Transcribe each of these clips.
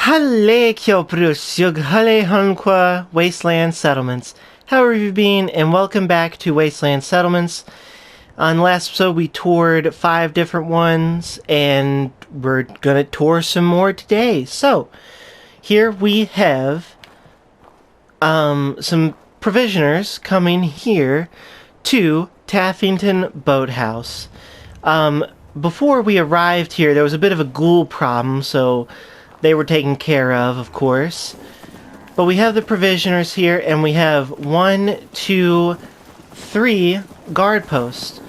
Hale Kyoprusug Hale Hunqua Wasteland Settlements. How have you been? And welcome back to Wasteland Settlements. On the last episode we toured 5 different ones, and we're gonna tour some more today. So, here we have some provisioners coming here to Taffington Boathouse. Before we arrived here, there was a bit of a ghoul problem, so they were taken care of course. But we have the provisioners here, and we have 1, 2, 3 guard posts.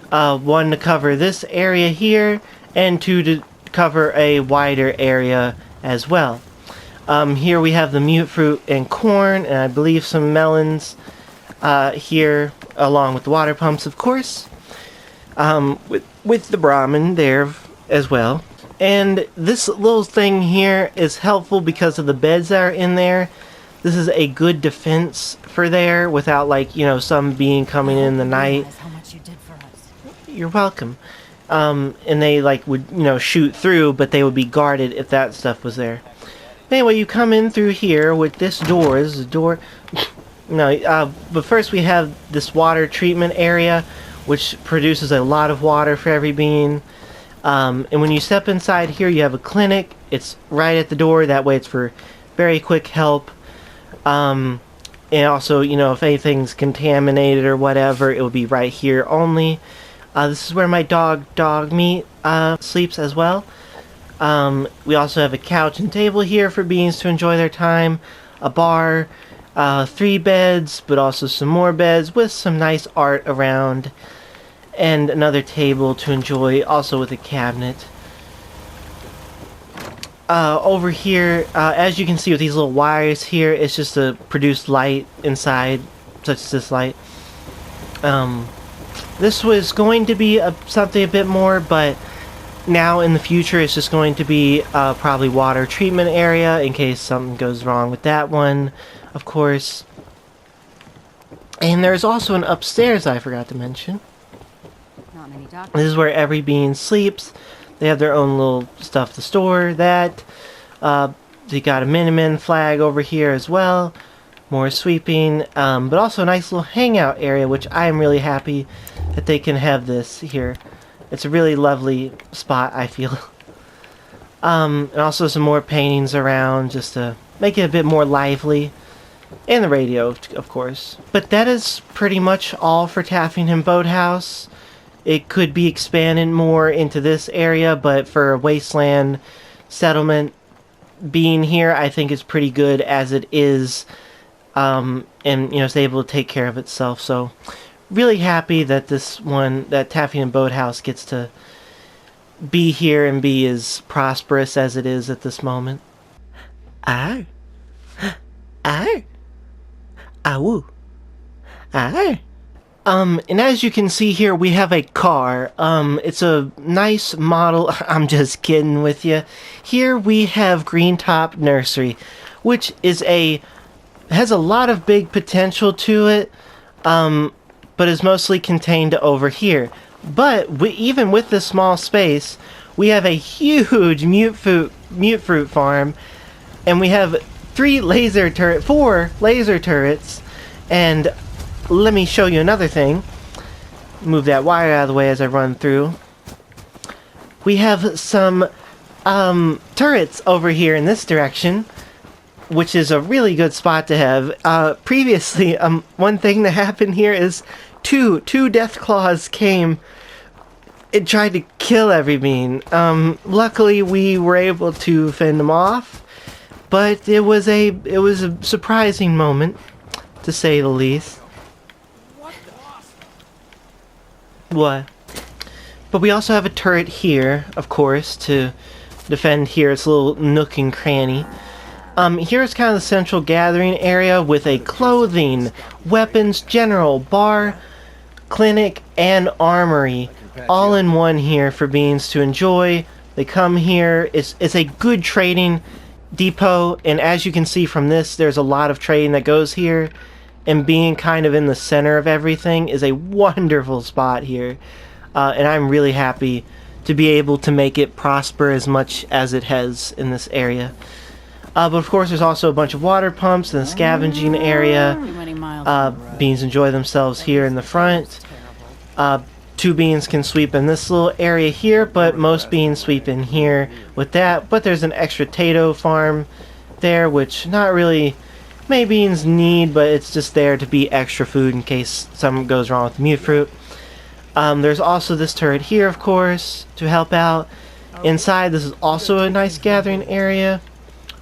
1 to cover this area here, and 2 to cover a wider area as well. Here we have the mute fruit and corn, and I believe some melons here, along with the water pumps, of course. With the Brahmin there as well. And this little thing here is helpful because of the beds that are in there. This is a good defense for there without, like, you know, some being coming in the night. How much you did for us. You're welcome. And they, like, would, you know, shoot through, but they would be guarded if that stuff was there. Anyway, you come in through here with this door. This is a door. No, but first we have this water treatment area, which produces a lot of water for every being. And when you step inside here, you have a clinic. It's right at the door. That way it's for very quick help. And also, you know, if anything's contaminated or whatever, it will be right here only. This is where my dog Meat sleeps as well. We also have a couch and table here for beings to enjoy their time. A bar, 3 beds, but also some more beds with some nice art around. And another table to enjoy, also with a cabinet. Over here, as you can see with these little wires here, it's just to produce light inside, such as this light. This was going to be something a bit more, but now in the future it's just going to be probably water treatment area in case something goes wrong with that one, of course. And there's also an upstairs I forgot to mention. Not many doctors. This is where every being sleeps. They have their own little stuff to store that. They got a Miniman flag over here as well. More sweeping, but also a nice little hangout area, which I am really happy that they can have this here. It's a really lovely spot, I feel. And also some more paintings around just to make it a bit more lively. And the radio, of course. But that is pretty much all for Taffington Boathouse. It could be expanded more into this area, but for a wasteland settlement being here, I think it's pretty good as it is. And, you know, it's able to take care of itself. So, really happy that that Taffington Boathouse gets to be here and be as prosperous as it is at this moment. Arr. Arr. Awoo. Arr. And as you can see here, we have a car. It's a nice model. I'm just kidding with you. Here we have Greentop Nursery, which has a lot of big potential to it, but is mostly contained over here. But even with this small space, we have a huge mute fruit farm, and we have 4 laser turrets, and let me show you another thing. Move that wire out of the way as I run through. We have some turrets over here in this direction, which is a really good spot to have. Previously, one thing that happened here is two death claws came and tried to kill every being. Luckily, we were able to fend them off, but it was a surprising moment, to say the least. What? But we also have a turret here, of course, to defend here. It's a little nook and cranny. Here's kind of the central gathering area with a clothing, weapons, general, bar, clinic, and armory. All in one here for beings to enjoy. They come here. It's a good trading depot, and as you can see from this, there's a lot of trading that goes here. And being kind of in the center of everything is a wonderful spot here. And I'm really happy to be able to make it prosper as much as it has in this area. But of course, there's also a bunch of water pumps and a scavenging area. Too many miles on the road. Beans enjoy themselves here in the front. Two beans can sweep in this little area here, but most beans sweep in here with that. But there's an extra potato farm there, which not really many beans need, but it's just there to be extra food in case something goes wrong with the mute fruit. There's also this turret here, of course, to help out. Inside, this is also a nice gathering area,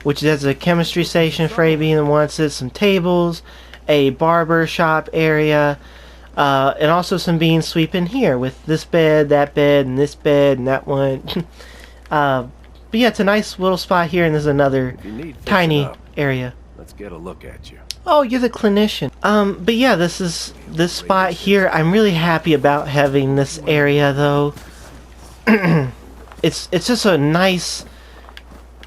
which has a chemistry station for any bean that wants it, some tables, a barber shop area, and also some beans sweep in here with this bed, and this bed, and that one. But yeah, it's a nice little spot here, and there's another tiny area. Let's get a look at you. Oh, you're the clinician. But yeah, this spot here. I'm really happy about having this area, though. It's just a nice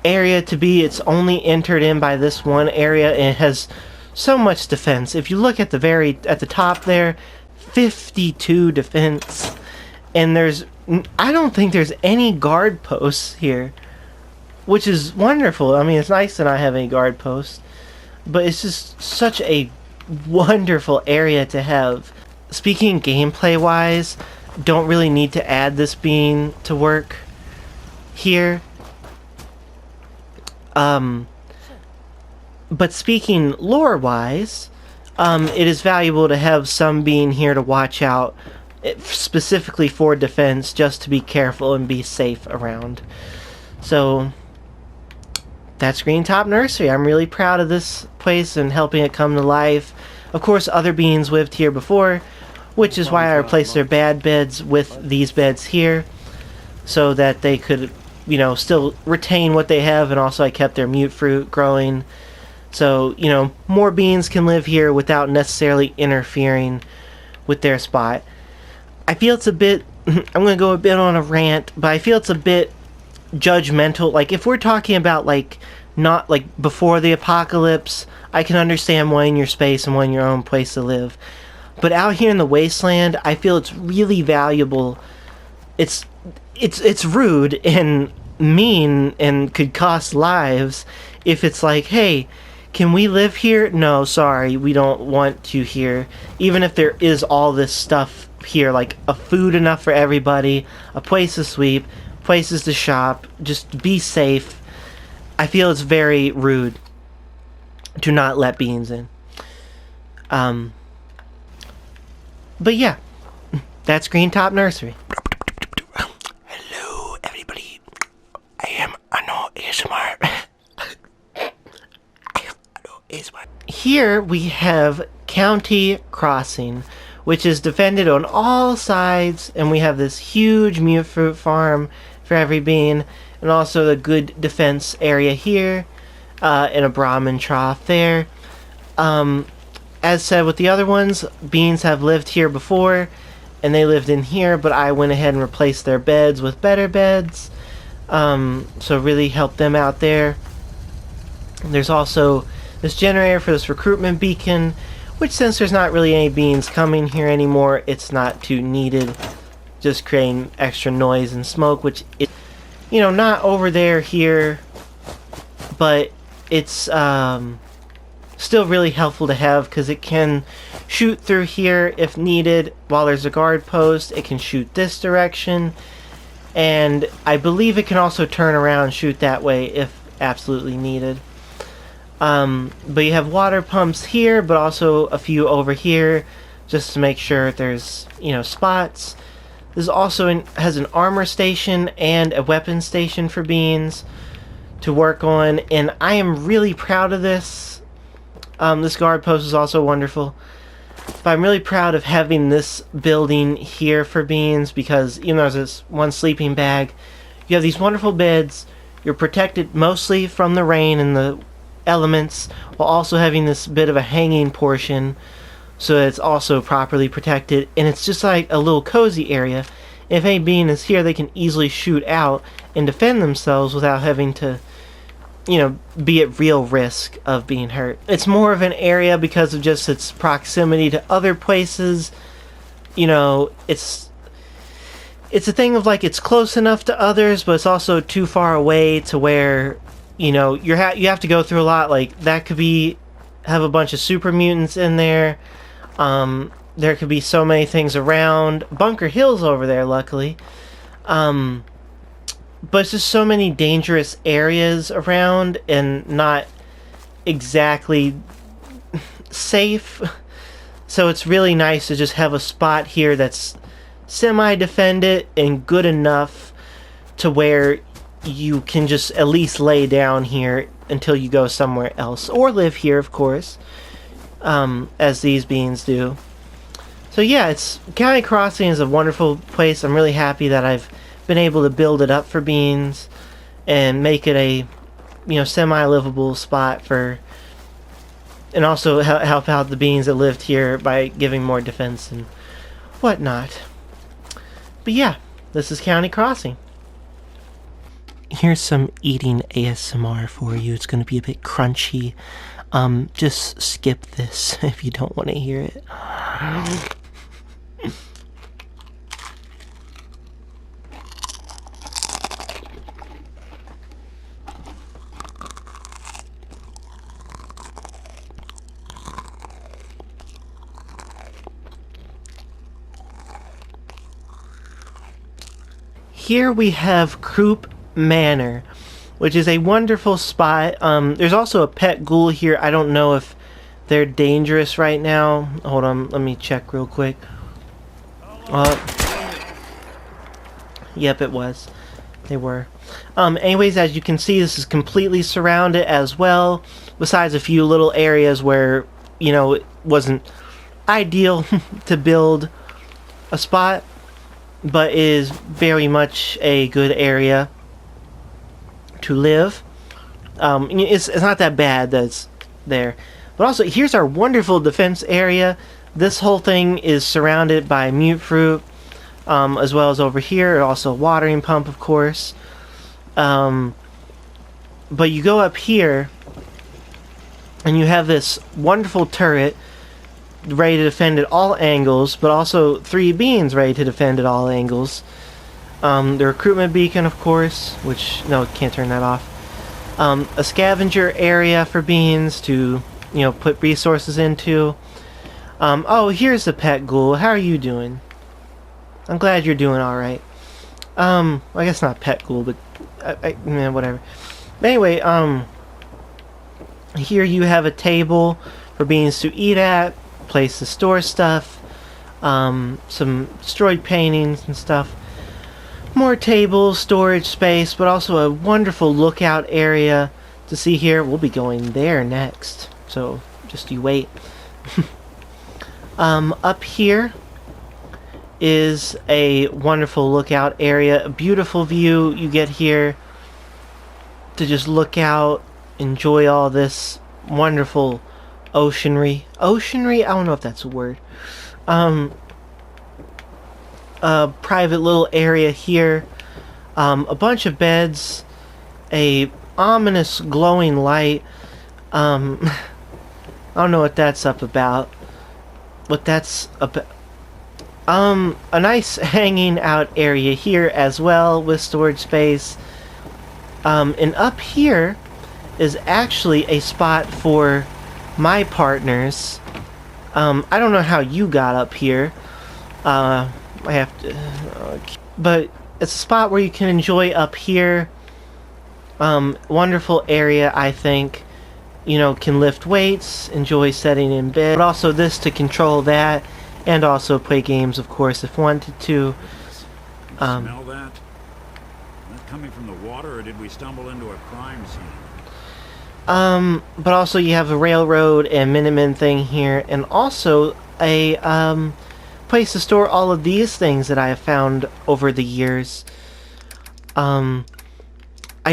area to be. It's only entered in by this one area, and it has so much defense. If you look at the top there, 52 defense, and I don't think there's any guard posts here, which is wonderful. I mean, it's nice to not have any guard posts, but it's just such a wonderful area to have. Speaking gameplay wise, don't really need to add this bean to work here. But speaking lore wise, it is valuable to have some bean here to watch out, specifically for defense, just to be careful and be safe around. So that's Greentop Nursery. I'm really proud of this place and helping it come to life. Of course, other beans lived here before, which is why I replaced their bad beds with these beds here, so that they could, still retain what they have, and also I kept their mute fruit growing. So, more beans can live here without necessarily interfering with their spot. I feel it's a bit, I'm going to go a bit on a rant, but I feel it's a bit judgmental. Like, if we're talking about, not, before the apocalypse, I can understand wanting your space and wanting your own place to live. But out here in the Wasteland, I feel it's really valuable. It's rude and mean and could cost lives if it's like, hey, can we live here? No, sorry, we don't want you here. Even if there is all this stuff here, like a food enough for everybody, a place to sleep, places to shop, just be safe. I feel it's very rude to not let beans in. But yeah, that's Greentop Nursery. Hello, everybody. I am Ano ASMR. Here we have County Crossing, which is defended on all sides, and we have this huge mute fruit farm for every bean, and also a good defense area here, and a Brahmin trough there. As said with the other ones, beans have lived here before, and they lived in here, but I went ahead and replaced their beds with better beds, so really helped them out there. There's also this generator for this recruitment beacon, which, since there's not really any beans coming here anymore, it's not too needed, just creating extra noise and smoke, which is, not over there here, but it's still really helpful to have, because it can shoot through here if needed. While there's a guard post, it can shoot this direction, and I believe it can also turn around and shoot that way if absolutely needed. But you have water pumps here, but also a few over here, just to make sure there's, spots. This also has an armor station and a weapon station for beans to work on, and I am really proud of this. This guard post is also wonderful, but I'm really proud of having this building here for beans, because even though there's this one sleeping bag, you have these wonderful beds. You're protected mostly from the rain and the elements, while also having this bit of a hanging portion, so that it's also properly protected, and it's just like a little cozy area. If any being is here, they can easily shoot out and defend themselves without having to, be at real risk of being hurt. It's more of an area because of just its proximity to other places. It's a thing of it's close enough to others, but it's also too far away to where you know, you have to go through a lot. Like, that could be have a bunch of super mutants in there. There could be so many things around. Bunker Hill's over there, luckily. But it's just so many dangerous areas around and not exactly safe. So it's really nice to just have a spot here that's semi-defended and good enough to where you can just at least lay down here until you go somewhere else. Or live here, of course, as these beings do. So yeah, County Crossing is a wonderful place. I'm really happy that I've been able to build it up for beans and make it a, you know, semi-livable spot for, and also help out the beings that lived here by giving more defense and whatnot. But yeah, this is County Crossing. Here's some eating ASMR for you. It's going to be a bit crunchy. Just skip this if you don't want to hear it. Here we have Croup Manor, which is a wonderful spot. There's also a pet ghoul here. I don't know if they're dangerous right now. Hold on, let me check real quick. Yep, it was. They were. Anyways, as you can see, this is completely surrounded as well, besides a few little areas where, you know, it wasn't ideal to build a spot, but is very much a good area to live. It's not that bad that's there. But also, here's our wonderful defense area. This whole thing is surrounded by mute fruit, as well as over here, also a watering pump, of course. But you go up here, and you have this wonderful turret ready to defend at all angles, but also 3 beams ready to defend at all angles. The recruitment beacon, of course, which, no, can't turn that off. A scavenger area for beans to, you know, put resources into. Oh, here's the pet ghoul. How are you doing? I'm glad you're doing alright. I guess not pet ghoul, but, whatever. But anyway, here you have a table for beans to eat at, place to store stuff, some destroyed paintings and stuff, more tables, storage space, but also a wonderful lookout area to see here. We'll be going there next, so just you wait. Up here is a wonderful lookout area, a beautiful view you get here to just look out, enjoy all this wonderful oceanry. I don't know if that's a word. A private little area here. A bunch of beds. A ominous glowing light. I don't know what that's up about. What that's about. A nice hanging out area here as well with storage space. And up here is actually a spot for my partners. I don't know how you got up here. I have to... but it's a spot where you can enjoy up here. Wonderful area, I think. You know, can lift weights, enjoy setting in bed. But also this to control that. And also play games, of course, if wanted to. Smell that? Is that coming from the water, or did we stumble into a crime scene? But also you have a railroad and Minutemen thing here, and also a, place to store all of these things that I have found over the years. I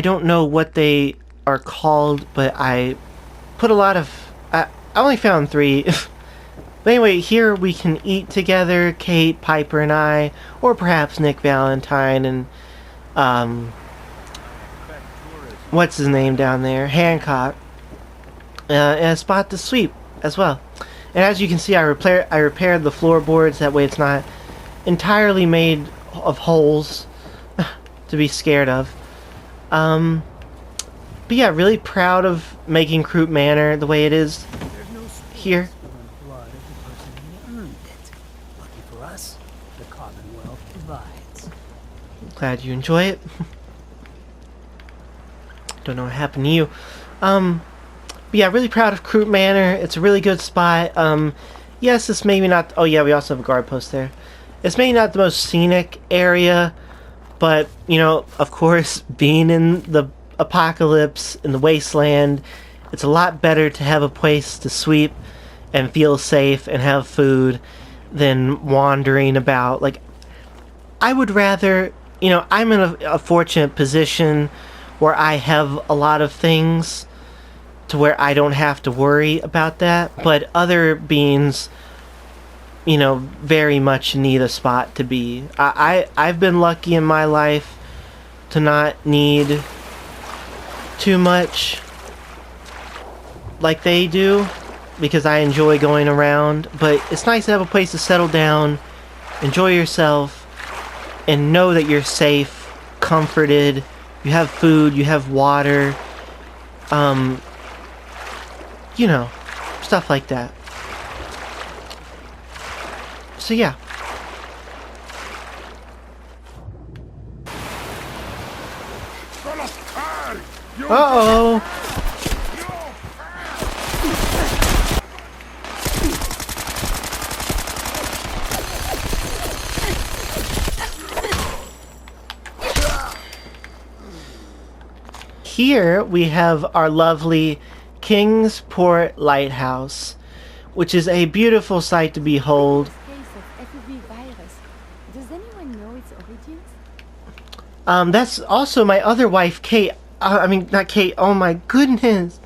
don't know what they are called, but I put a lot of... I only found 3. But anyway, here we can eat together, Kate, Piper, and I, or perhaps Nick Valentine and, what's his name down there? Hancock. And a spot to sweep as well. And as you can see, I repaired the floorboards, that way it's not entirely made of holes to be scared of. But yeah, really proud of making Croup Manor the way it is There's no here. blood of the person who earned it. Lucky for us, the Commonwealth provides. Glad you enjoy it. Don't know what happened to you. But yeah, really proud of Croup Manor. It's a really good spot. Yes, it's maybe not... Oh yeah, we also have a guard post there. It's maybe not the most scenic area, but, you know, of course, being in the apocalypse, in the wasteland, it's a lot better to have a place to sweep and feel safe and have food than wandering about. Like, I would rather... You know, I'm in a fortunate position where I have a lot of things to where I don't have to worry about that, but other beings, you know, very much need a spot to be. I've been lucky in my life to not need too much like they do, because I enjoy going around, but it's nice to have a place to settle down, enjoy yourself, and know that you're safe, comforted, you have food, you have water, you know, stuff like that. So yeah. Uh-oh! Here we have our lovely Kingsport Lighthouse, which is a beautiful sight to behold. Case of FUV virus. Does anyone know its origins? That's also my other wife, Kate. I mean, not Kate. Oh my goodness.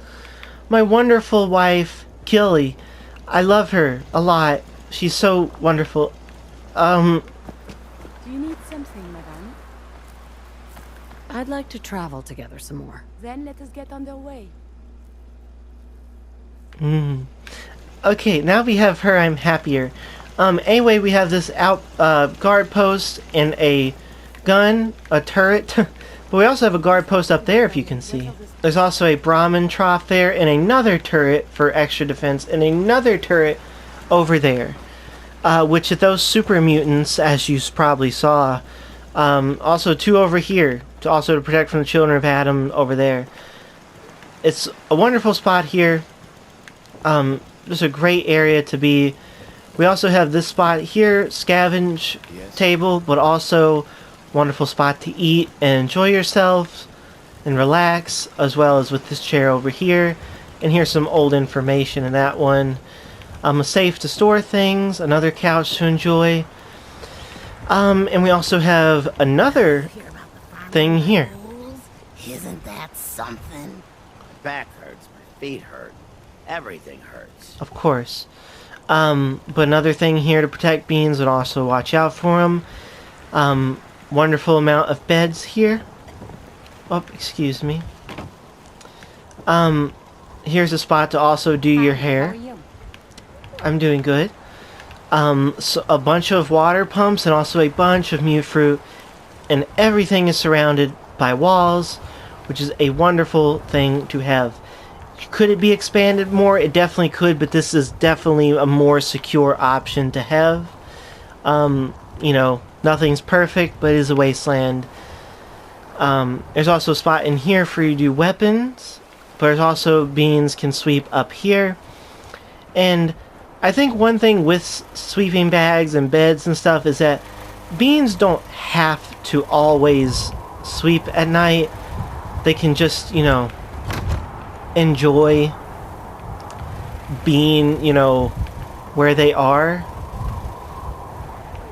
My wonderful wife, Gilly. I love her a lot. She's so wonderful. Do you need something, madame? I'd like to travel together some more. Then let us get underway. Okay, now we have her, I'm happier. Anyway, we have this guard post and a gun, a turret. But we also have a guard post up there, if you can see. There's also a Brahmin trough there, and another turret for extra defense, and another turret over there. Which of those super mutants, as you probably saw, also two over here, to protect from the children of Adam over there. It's a wonderful spot here. Just a great area to be. We also have this spot here, scavenge table, but also wonderful spot to eat and enjoy yourselves and relax, as well as with this chair over here. And here's some old information in that one. A safe to store things, another couch to enjoy. And we also have another thing here. Isn't that something? My back hurts, my feet hurt, everything hurts. Of course. But another thing here to protect beans and also watch out for them. Wonderful amount of beds here. Oh, excuse me. Here's a spot to also do your hair. I'm doing good. So a bunch of water pumps and also a bunch of mute fruit, and everything is surrounded by walls, which is a wonderful thing to have. Could it be expanded more? It definitely could, but this is definitely a more secure option to have. You know, nothing's perfect, but it is a wasteland. There's also a spot in here for you to do weapons, but there's also beans can sweep up here. And I think one thing with sweeping bags and beds and stuff is that beans don't have to always sweep at night. They can just, you know, enjoy being, you know, where they are.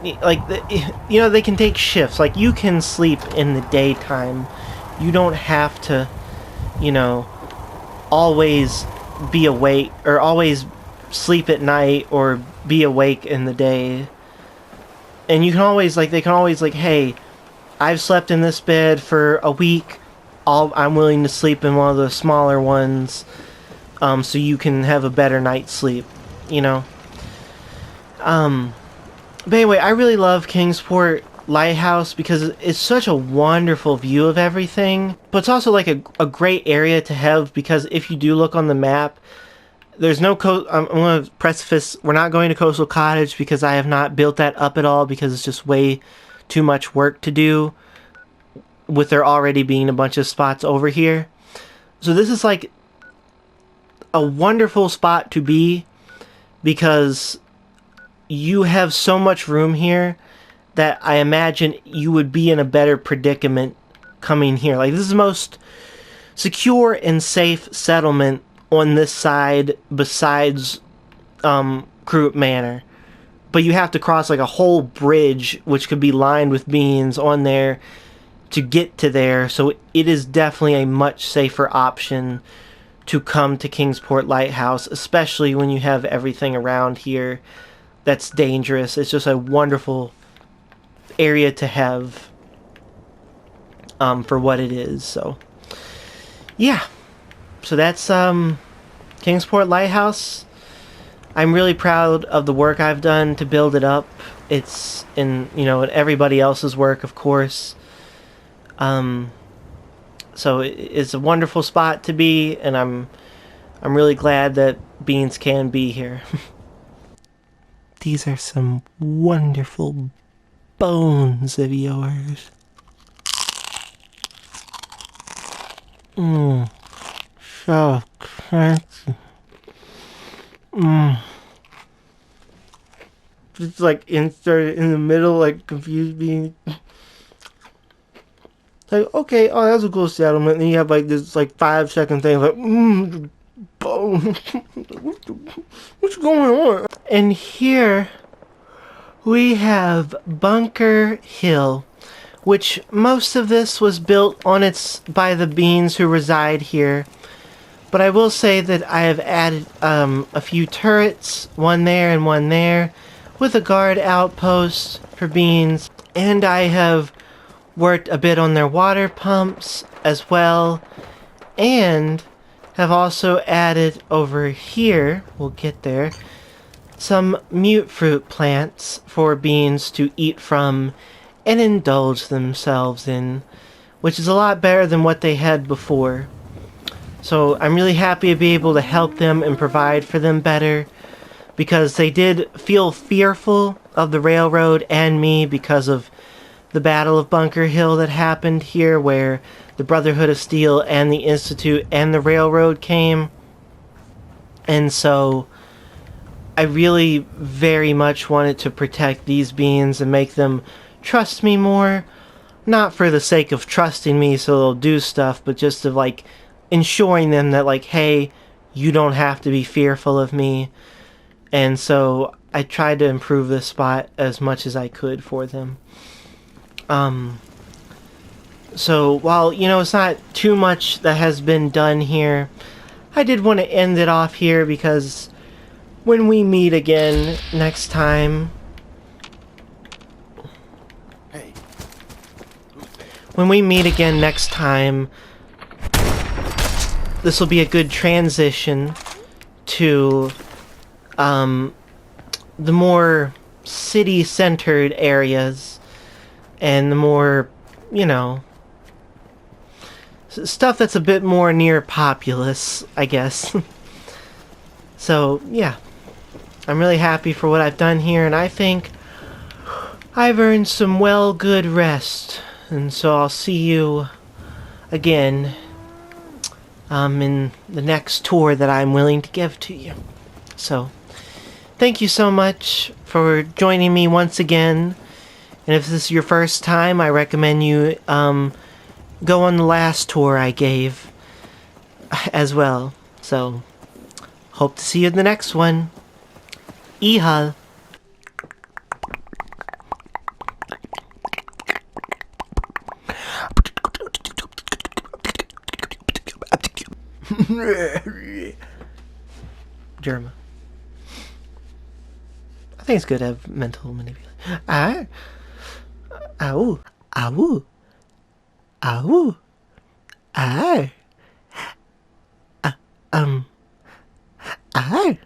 Like, you know, they can take shifts. Like, you can sleep in the daytime. You don't have to, you know, always be awake or always sleep at night or be awake in the day. And you can always, like, they can always, like, hey, I've slept in this bed for a week. I'm willing to sleep in one of the smaller ones, so you can have a better night's sleep, you know. But anyway, I really love Kingsport Lighthouse because it's such a wonderful view of everything, but it's also like a great area to have because if you do look on the map, there's no I'm going to preface, we're not going to Coastal Cottage because I have not built that up at all because it's just way too much work to do with there already being a bunch of spots over here. So this is like a wonderful spot to be because you have so much room here that I imagine you would be in a better predicament coming here. Like, this is the most secure and safe settlement on this side besides Croup Manor. But you have to cross like a whole bridge which could be lined with beans on there to get to there. So it is definitely a much safer option to come to Kingsport Lighthouse, especially when you have everything around here that's dangerous. It's just a wonderful area to have for what it is. So yeah, so that's Kingsport Lighthouse. I'm really proud of the work I've done to build it up. It's in, you know, everybody else's work, of course. So it's a wonderful spot to be, and I'm really glad that Beans can be here. These are some wonderful bones of yours. So crunchy. Just like inserted in the middle, like confused beans. Like, okay, oh, that's a cool settlement. And then you have like this like 5-second thing, like, bone. What's going on? And here we have Bunker Hill, which most of this was built on by the Beans who reside here. But I will say that I have added a few turrets, one there and one there, with a guard outpost for Beans. And I have worked a bit on their water pumps as well. And have also added over here, we'll get there, some mute fruit plants for Beans to eat from and indulge themselves in, which is a lot better than what they had before. So I'm really happy to be able to help them and provide for them better, because they did feel fearful of the railroad and me because of the Battle of Bunker Hill that happened here, where the Brotherhood of Steel and the Institute and the railroad came. And so I really very much wanted to protect these Beans and make them trust me more. Not for the sake of trusting me so they'll do stuff, but just of like ensuring them that like, hey, you don't have to be fearful of me. And so I tried to improve this spot as much as I could for them. So while, you know, it's not too much that has been done here, I did want to end it off here because when we meet again next time, this will be a good transition to the more city-centered areas and the more, you know, stuff that's a bit more near populous, I guess. So, yeah. I'm really happy for what I've done here, and I think I've earned some good rest. And so I'll see you again in the next tour that I'm willing to give to you. So, thank you so much for joining me once again. And if this is your first time, I recommend you go on the last tour I gave as well. So, hope to see you in the next one. Ihal. Germa. I think it's good to have mental manipulation. Ah. Ow. Ow. Ow. Ah. Ah.